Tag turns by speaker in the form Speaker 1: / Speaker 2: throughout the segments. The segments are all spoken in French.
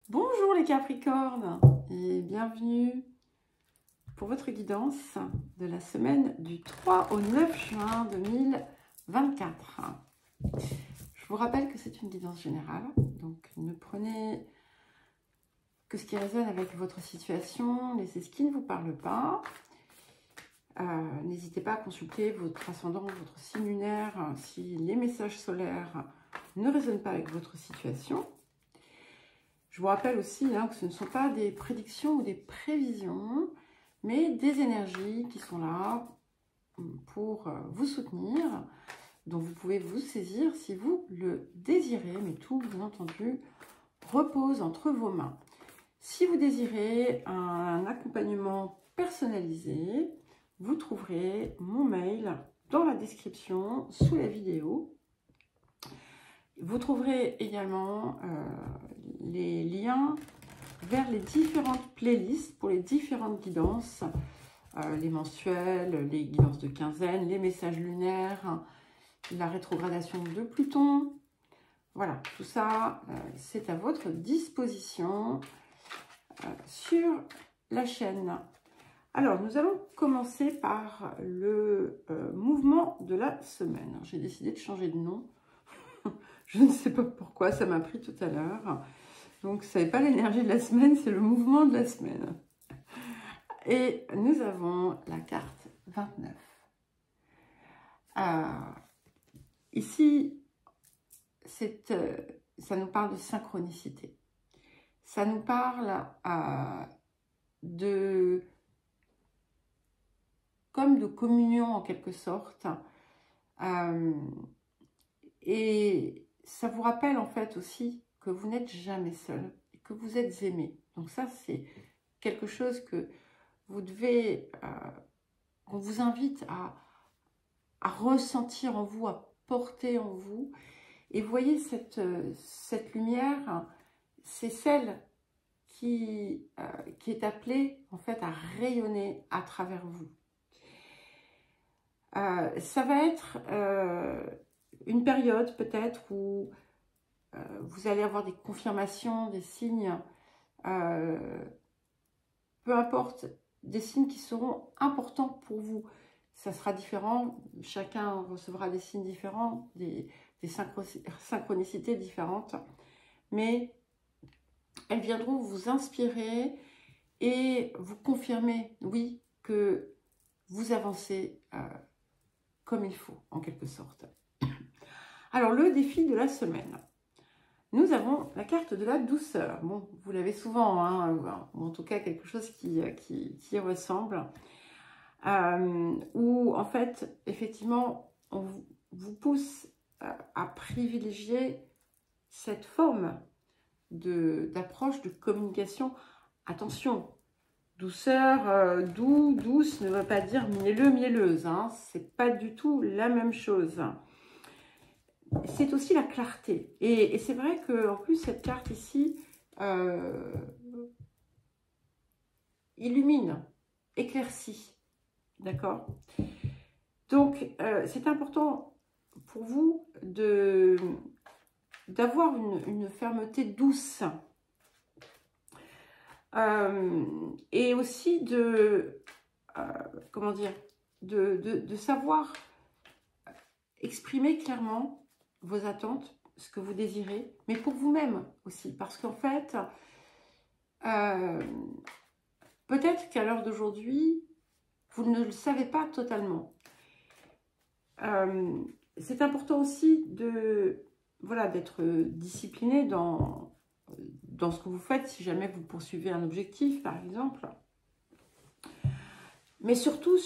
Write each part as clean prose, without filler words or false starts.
Speaker 1: Bonjour les Capricornes et bienvenue pour votre guidance de la semaine du 3 au 9 juin 2024. Je vous rappelle que c'est une guidance générale, donc ne prenez que ce qui résonne avec votre situation, laissez ce qui ne vous parle pas. N'hésitez pas à consulter votre ascendant, votre signe lunaire, si les messages solaires ne résonnent pas avec votre situation. Je vous rappelle aussi que ce ne sont pas des prédictions ou des prévisions, mais des énergies qui sont là pour vous soutenir, dont vous pouvez vous saisir si vous le désirez, mais tout, bien entendu, repose entre vos mains. Si vous désirez un accompagnement personnalisé, vous trouverez mon mail dans la description sous la vidéo. Vous trouverez également les liens vers les différentes playlists pour les différentes guidances, les mensuelles, les guidances de quinzaine, les messages lunaires, la rétrogradation de Pluton. Voilà, tout ça, c'est à votre disposition sur la chaîne. Alors, nous allons commencer par le mouvement de la semaine. J'ai décidé de changer de nom. Je ne sais pas pourquoi, ça m'a pris tout à l'heure. Donc, ce n'est pas l'énergie de la semaine, c'est le mouvement de la semaine. Et nous avons la carte 29. Ici, ça nous parle de synchronicité. Ça nous parle comme de communion en quelque sorte. Et ça vous rappelle en fait aussi que vous n'êtes jamais seul et que vous êtes aimé. Donc ça, c'est quelque chose que vous devez, qu'on vous invite à ressentir en vous, à porter en vous. Et vous voyez, cette lumière, c'est celle qui est appelée en fait à rayonner à travers vous. Ça va être une période peut-être où vous allez avoir des confirmations, des signes, peu importe, des signes qui seront importants pour vous. Ça sera différent, chacun recevra des signes différents, des synchronicités différentes, mais elles viendront vous inspirer et vous confirmer, oui, que vous avancez comme il faut, en quelque sorte. Alors, le défi de la semaine. Nous avons la carte de la douceur. Bon, vous l'avez souvent, ou en tout cas quelque chose qui y ressemble. Où, en fait, effectivement, on vous pousse à privilégier cette forme d'approche, de communication. Attention, douceur, douce ne veut pas dire mielleux, mielleuse. C'est pas du tout la même chose. C'est aussi la clarté. Et c'est vrai qu'en plus, cette carte ici illumine, éclaircit. D'accord? Donc, c'est important pour vous d'avoir une fermeté douce. Et aussi comment dire, de savoir exprimer clairement vos attentes, ce que vous désirez, mais pour vous-même aussi, parce qu'en fait, peut-être qu'à l'heure d'aujourd'hui, vous ne le savez pas totalement. C'est important aussi d'être discipliné dans ce que vous faites, si jamais vous poursuivez un objectif, par exemple. Mais surtout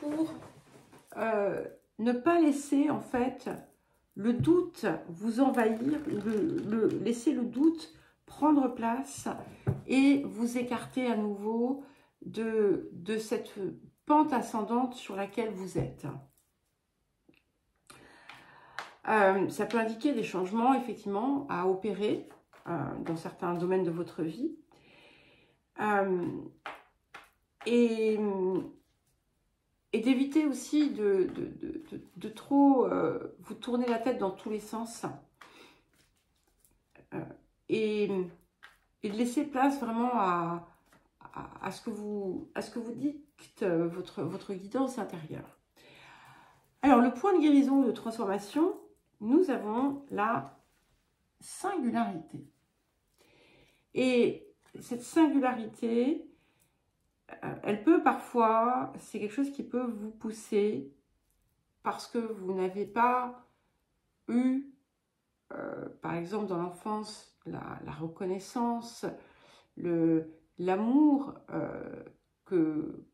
Speaker 1: pour ne pas laisser, en fait, le doute vous envahir, laisser le doute prendre place et vous écarter à nouveau de cette pente ascendante sur laquelle vous êtes. Ça peut indiquer des changements, effectivement, à opérer dans certains domaines de votre vie. Et d'éviter aussi de trop vous tourner la tête dans tous les sens. Et et de laisser place vraiment à ce que vous dicte votre guidance intérieure. Alors, le point de guérison de transformation, nous avons la singularité. Et cette singularité, elle peut parfois, c'est quelque chose qui peut vous pousser parce que vous n'avez pas eu, par exemple dans l'enfance, la reconnaissance, l'amour que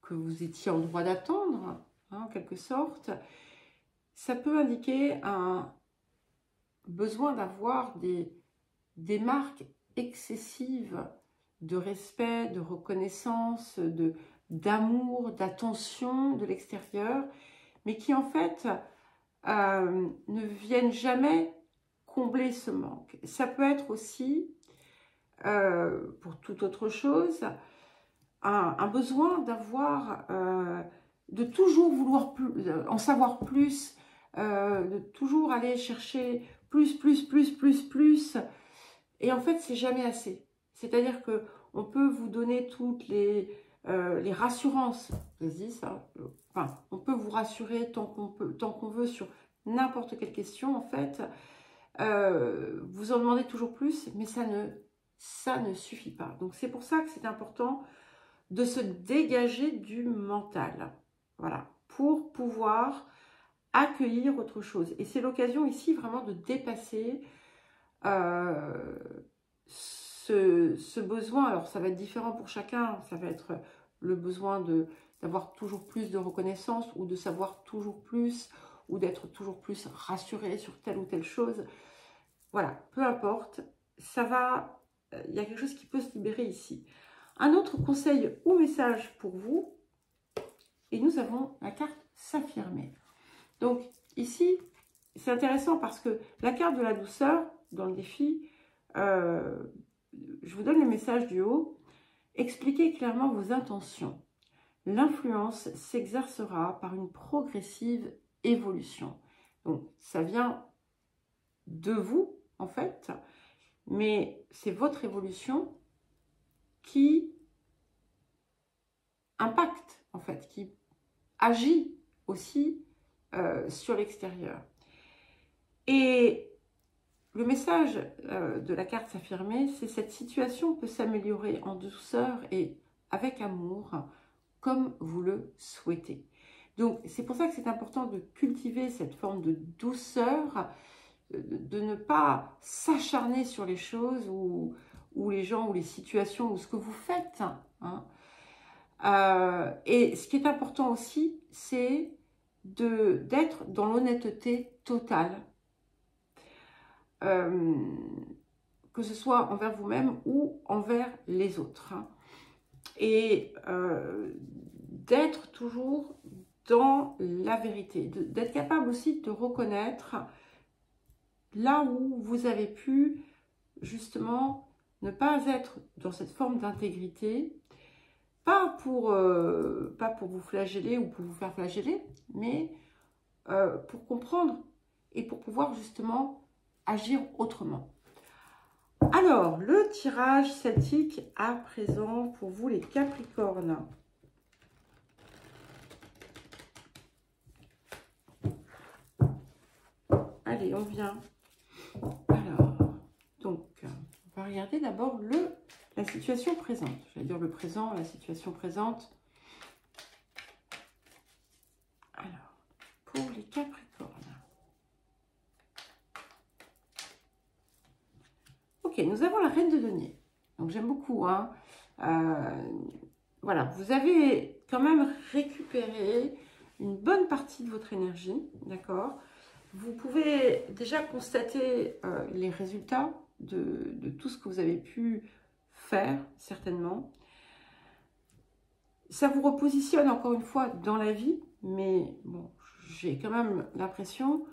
Speaker 1: vous étiez en droit d'attendre, hein, en quelque sorte. Ça peut indiquer un besoin d'avoir des marques excessives de respect, de reconnaissance, d'amour, d'attention de l'extérieur, mais qui en fait ne viennent jamais combler ce manque. Ça peut être aussi, pour toute autre chose, un besoin d'avoir, de toujours vouloir en savoir plus, de toujours aller chercher plus, et en fait c'est jamais assez. C'est-à-dire que on peut vous donner toutes les rassurances, vas-y ça, enfin on peut vous rassurer tant qu'on veut sur n'importe quelle question en fait, vous en demandez toujours plus, mais ça ne suffit pas. Donc c'est pour ça que c'est important de se dégager du mental, voilà, pour pouvoir accueillir autre chose. Et c'est l'occasion ici vraiment de dépasser ce besoin. Alors ça va être différent pour chacun, ça va être le besoin d'avoir toujours plus de reconnaissance ou de savoir toujours plus ou d'être toujours plus rassuré sur telle ou telle chose. Voilà, peu importe, ça va, il y a quelque chose qui peut se libérer ici. Un autre conseil ou message pour vous, et nous avons la carte s'affirmer. Donc ici, c'est intéressant parce que la carte de la douceur dans le défi, je vous donne le message du haut, expliquez clairement vos intentions. L'influence s'exercera par une progressive évolution. Donc ça vient de vous en fait, mais c'est votre évolution qui impacte en fait, qui agit aussi sur l'extérieur. Et le message de la carte s'affirmer, c'est cette situation peut s'améliorer en douceur et avec amour, comme vous le souhaitez. Donc c'est pour ça que c'est important de cultiver cette forme de douceur, de ne pas s'acharner sur les choses ou les gens ou les situations ou ce que vous faites. Hein. Et ce qui est important aussi, c'est d'être dans l'honnêteté totale, que ce soit envers vous-même ou envers les autres. Hein. Et d'être toujours dans la vérité, d'être capable aussi de reconnaître là où vous avez pu justement ne pas être dans cette forme d'intégrité, pas pour vous flageller ou pour vous faire flageller, mais pour comprendre et pour pouvoir justement agir autrement. Alors, le tirage celtique à présent pour vous les Capricornes. Allez, on vient. Alors, donc, on va regarder d'abord la situation présente. J'allais dire le présent, la situation présente. Alors, pour les Capricornes. Ok, nous avons la Reine de denier. Donc, j'aime beaucoup. Hein. Voilà, vous avez quand même récupéré une bonne partie de votre énergie, d'accord? Vous pouvez déjà constater les résultats de tout ce que vous avez pu faire, certainement. Ça vous repositionne encore une fois dans la vie, mais bon, j'ai quand même l'impression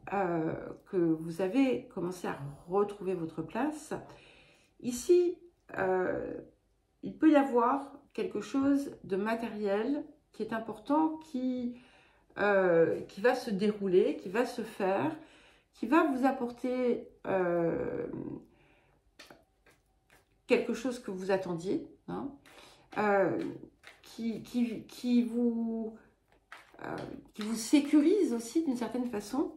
Speaker 1: que vous avez commencé à retrouver votre place. Ici, il peut y avoir quelque chose de matériel qui est important, qui va se dérouler, qui va se faire, qui va vous apporter quelque chose que vous attendiez, hein, qui vous sécurise aussi d'une certaine façon.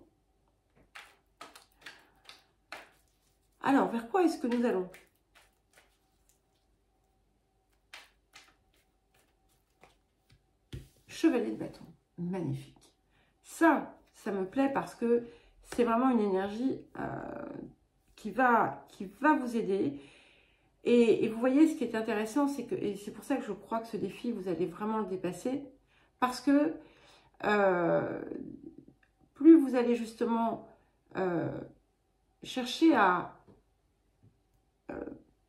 Speaker 1: Alors, vers quoi est-ce que nous allons? Chevalier de bâton, magnifique. Ça me plaît parce que c'est vraiment une énergie qui va vous aider. Et vous voyez, ce qui est intéressant, c'est que, et c'est pour ça que je crois que ce défi, vous allez vraiment le dépasser, parce que plus vous allez justement chercher à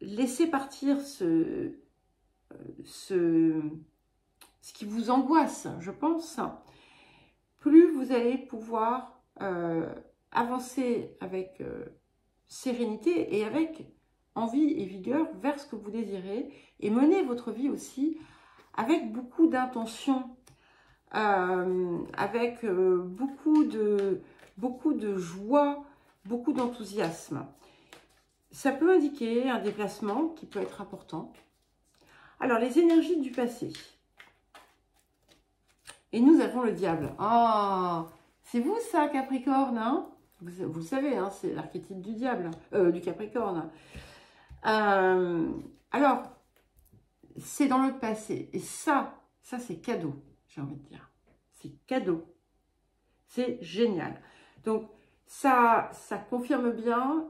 Speaker 1: laisser partir ce qui vous angoisse, je pense, plus vous allez pouvoir avancer avec sérénité et avec envie et vigueur vers ce que vous désirez et mener votre vie aussi avec beaucoup d'intention, avec beaucoup de joie, beaucoup d'enthousiasme. Ça peut indiquer un déplacement qui peut être important. Alors, les énergies du passé. Et nous avons le diable. Ah, c'est vous ça, Capricorne, hein? Vous le savez, hein, c'est l'archétype du diable, du Capricorne. Alors, c'est dans le passé. Et ça c'est cadeau, j'ai envie de dire. C'est cadeau. C'est génial. Donc, ça confirme bien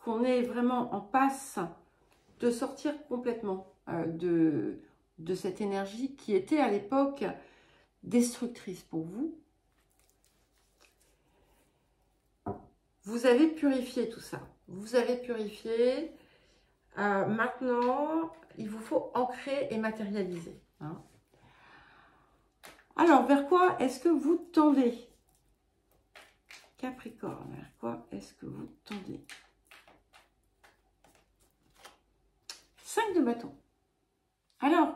Speaker 1: qu'on est vraiment en passe de sortir complètement de cette énergie qui était à l'époque destructrice pour vous. Vous avez purifié tout ça. Vous avez purifié. Maintenant, il vous faut ancrer et matérialiser. Hein. Alors, vers quoi est-ce que vous tendez? Capricorne, vers quoi est-ce que vous tendez? 5 de bâton. Alors,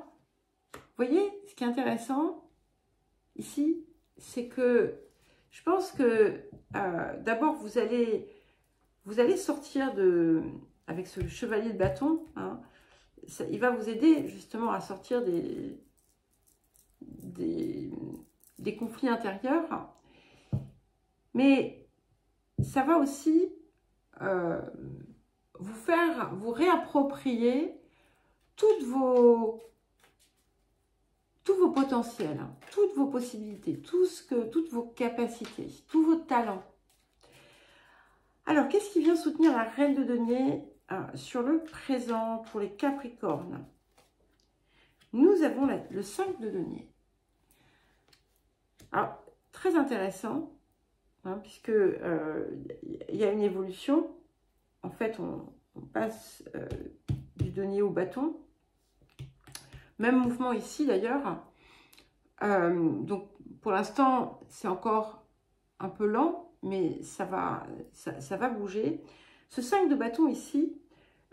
Speaker 1: vous voyez, ce qui est intéressant ici, c'est que je pense que d'abord, vous allez sortir avec ce chevalier de bâton, hein, il va vous aider justement à sortir des conflits intérieurs. Mais ça va aussi vous réapproprier tous vos potentiels, hein, toutes vos possibilités, toutes vos capacités, tous vos talents. Alors, qu'est-ce qui vient soutenir la reine de denier sur le présent pour les Capricornes? Nous avons le 5 de denier. Alors, très intéressant, hein, puisque il y a une évolution. En fait, on passe du denier au bâton. Même mouvement ici d'ailleurs. Donc pour l'instant, c'est encore un peu lent, mais ça va bouger. Ce 5 de bâton ici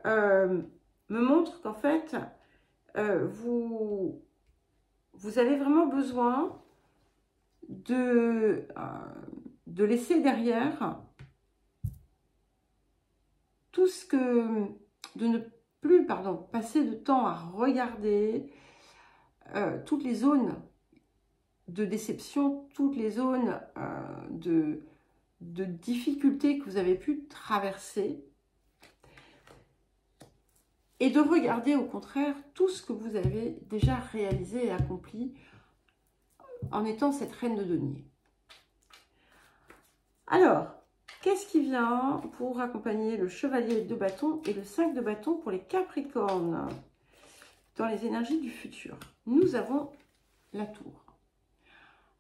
Speaker 1: me montre qu'en fait, vous avez vraiment besoin de laisser derrière tout ce que... de ne plus, passer de temps à regarder toutes les zones de déception, toutes les zones de difficultés que vous avez pu traverser et de regarder au contraire tout ce que vous avez déjà réalisé et accompli en étant cette reine de denier. Alors, qu'est-ce qui vient pour accompagner le chevalier de bâton et le 5 de bâton pour les Capricornes dans les énergies du futur? Nous avons la tour.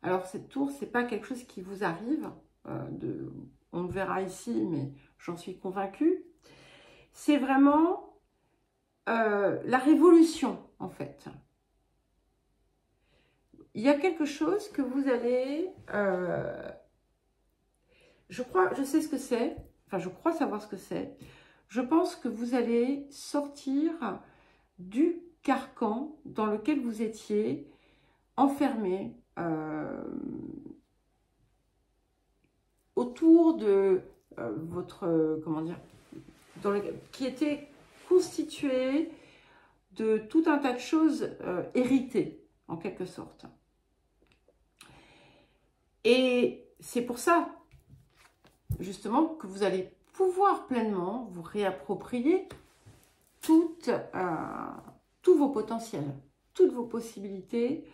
Speaker 1: Alors, cette tour, ce n'est pas quelque chose qui vous arrive. On le verra ici, mais j'en suis convaincue. C'est vraiment la révolution, en fait. Il y a quelque chose que vous allez... je sais ce que c'est. Enfin, je crois savoir ce que c'est. Je pense que vous allez sortir du carcan dans lequel vous étiez enfermé autour de votre... comment dire, qui était constitué de tout un tas de choses héritées, en quelque sorte. Et c'est pour ça, justement, que vous allez pouvoir pleinement vous réapproprier tous vos potentiels, toutes vos possibilités.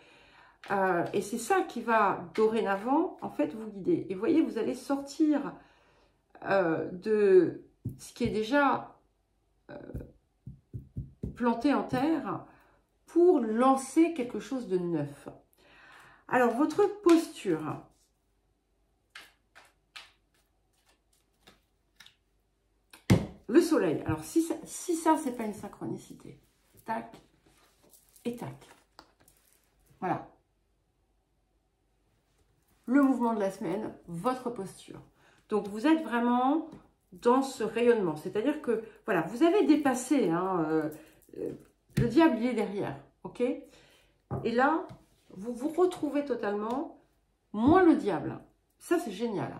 Speaker 1: Et c'est ça qui va, dorénavant, en fait, vous guider. Et vous voyez, vous allez sortir de ce qui est déjà planté en terre pour lancer quelque chose de neuf. Alors, votre posture. Le soleil. Alors, si ça, c'est pas une synchronicité. Tac et tac. Voilà. Le mouvement de la semaine, votre posture. Donc, vous êtes vraiment dans ce rayonnement. C'est-à-dire que, voilà, vous avez dépassé, hein, le diable, il est derrière, ok? Et là, vous vous retrouvez totalement, moins le diable. Ça, c'est génial.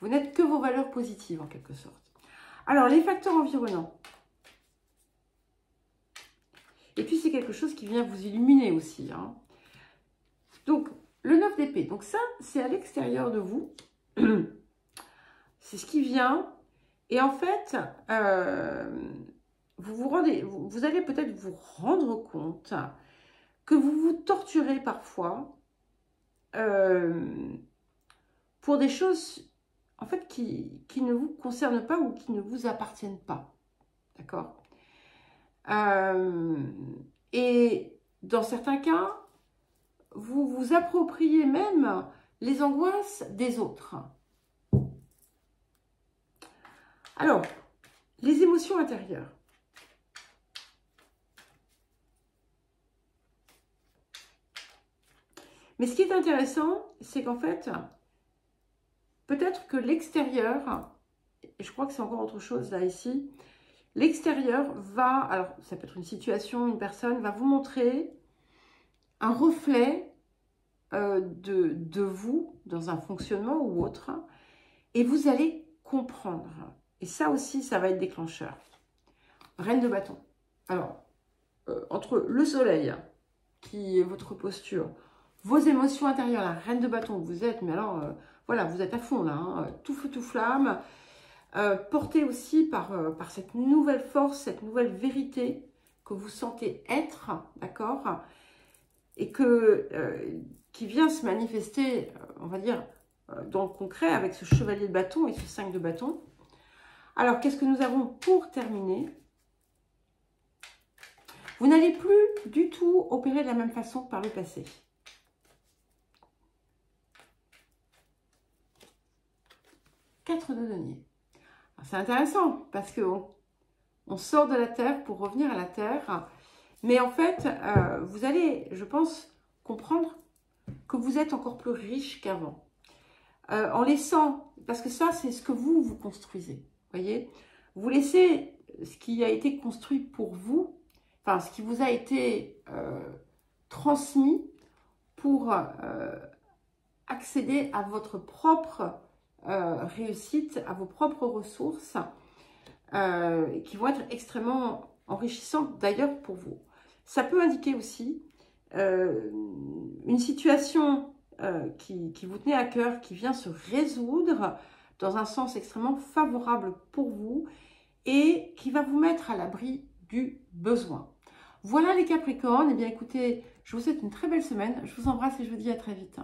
Speaker 1: Vous n'êtes que vos valeurs positives, en quelque sorte. Alors, les facteurs environnants. Et puis, c'est quelque chose qui vient vous illuminer aussi, hein. Donc, le 9 d'épée. Donc, ça, c'est à l'extérieur de vous. C'est ce qui vient. Et en fait, vous allez peut-être vous rendre compte que vous vous torturez parfois pour des choses, en fait, qui ne vous concernent pas ou qui ne vous appartiennent pas. D'accord? Et dans certains cas, vous vous appropriez même les angoisses des autres. Alors, les émotions intérieures. Mais ce qui est intéressant, c'est qu'en fait, peut-être que l'extérieur, et je crois que c'est encore autre chose là, ici, l'extérieur va, alors ça peut être une situation, une personne, va vous montrer un reflet de vous dans un fonctionnement ou autre, et vous allez comprendre. Et ça aussi, ça va être déclencheur. Reine de bâton. Alors, entre le soleil, qui est votre posture, vos émotions intérieures, la reine de bâton, vous êtes, mais alors, voilà, vous êtes à fond là, hein, tout feu, tout flamme, porté aussi par cette nouvelle force, cette nouvelle vérité que vous sentez être, d'accord, et qui vient se manifester, on va dire, dans le concret, avec ce chevalier de bâton et ce 5 de bâton. Alors, qu'est-ce que nous avons pour terminer? Vous n'allez plus du tout opérer de la même façon que par le passé. Quatre de denier. C'est intéressant parce qu'on sort de la terre pour revenir à la terre. Mais en fait, vous allez, je pense, comprendre que vous êtes encore plus riche qu'avant. En laissant, parce que ça, c'est ce que vous construisez. Voyez, vous laissez ce qui a été construit pour vous, enfin, ce qui vous a été transmis pour accéder à votre propre réussite, à vos propres ressources, qui vont être extrêmement enrichissantes d'ailleurs pour vous. Ça peut indiquer aussi une situation qui vous tenait à cœur, qui vient se résoudre dans un sens extrêmement favorable pour vous et qui va vous mettre à l'abri du besoin. Voilà les Capricornes. Eh bien écoutez, je vous souhaite une très belle semaine. Je vous embrasse et je vous dis à très vite.